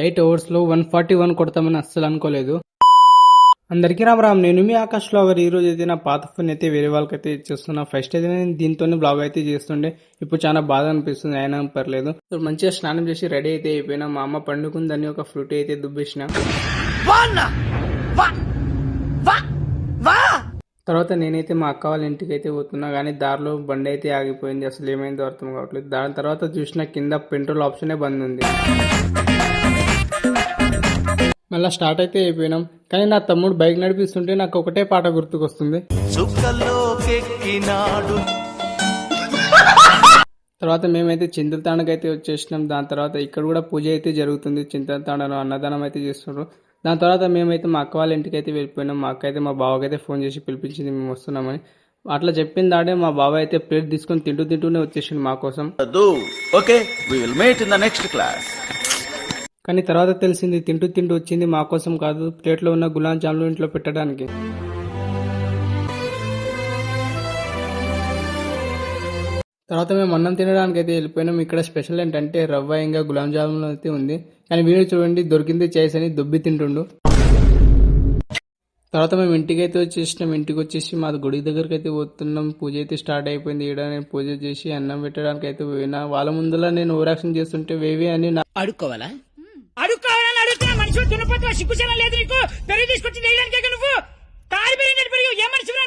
8 అవర్స్లో 141 కొడతామని అస్సలు అనుకోలేదు. అందరికీ రామ్, నేను మీ ఆకాష్ వ్లాగర్. ఈ రోజు అయితే నా పాత ఫోన్ అయితే వేరే వాళ్ళకైతే ఇచ్చేస్తున్నా. ఫస్ట్ అయితే నేను దీంతోనే బ్లాగ్ అయితే చేస్తుండే, ఇప్పుడు చాలా బాధ అనిపిస్తుంది. అయినా పర్లేదు. ఇప్పుడు మంచిగా స్నానం చేసి రెడీ అయితే అయిపోయినా. మా అమ్మ పండుకుందని ఒక ఫ్రూట్ అయితే దుబ్బేసిన. తర్వాత నేనైతే మా అక్క వాళ్ళ ఇంటికి అయితే పోతున్నా, కానీ దారిలో బండి అయితే ఆగిపోయింది. అసలు ఏమైందో అర్థం కావట్లేదు. దాని తర్వాత చూసిన కింద పెట్రోల్ ఆప్షనే బంద్ ఉంది. మళ్ళీ స్టార్ట్ అయితే అయిపోయినాం, కానీ నా తమ్ముడు బైక్ నడిపిస్తుంటే నాకు ఒకటే పాట గుర్తుకొస్తుంది. తర్వాత మేమైతే చింతలతాండకైతే వచ్చేసినాం. దాని తర్వాత ఇక్కడ కూడా పూజ అయితే జరుగుతుంది. చింతలతాండలో అన్నదానం అయితే చేస్తున్నారు. దాని తర్వాత మేమైతే మా అక్క వాళ్ళ ఇంటికి అయితే వెళ్ళిపోయినాం. మా అక్క అయితే మా బావకైతే ఫోన్ చేసి పిలిపించింది మేము వస్తున్నామని. అట్లా చెప్పిన దాడే మా బావ అయితే ప్లేట్ తీసుకొని తింటూనే వచ్చేసిండు మా కోసం. కానీ తర్వాత తెలిసింది తింటూ వచ్చింది మా కోసం కాదు, ప్లేట్లో ఉన్న గులాబ్ జాములు ఇంట్లో పెట్టడానికి. తర్వాత మేము అన్నం తినడానికి అయితే వెళ్ళిపోయినాం. ఇక్కడ స్పెషల్ ఏంటంటే రవ్వ ఇంకా గులాబ్ జాములు అయితే ఉంది. కానీ వీడియో చూడండి, దొరికింది చేసి అని దుబ్బి తింటుండు. తర్వాత మేము ఇంటికి అయితే వచ్చేసినాం. ఇంటికి వచ్చేసి మా గుడి దగ్గరికి అయితే పోతున్నాం. పూజ అయితే స్టార్ట్ అయిపోయింది. ఇక్కడ నేను పూజ చేసి అన్నం పెట్టడానికి అయితే పోయినా. వాళ్ళ ముందులా నేను ఓవరాక్షన్ చేస్తుంటే వేవి అని అడుక్కోవాలని అడుగుతున్నా. మనుషులు దున్నపోతున్నా, సిగ్గుచనం లేదు నీకు. పెరుగు తీసుకొచ్చి నువ్వు కారు పెరిగినట్టు పెరిగి ఏ మనిషి నువ్వు.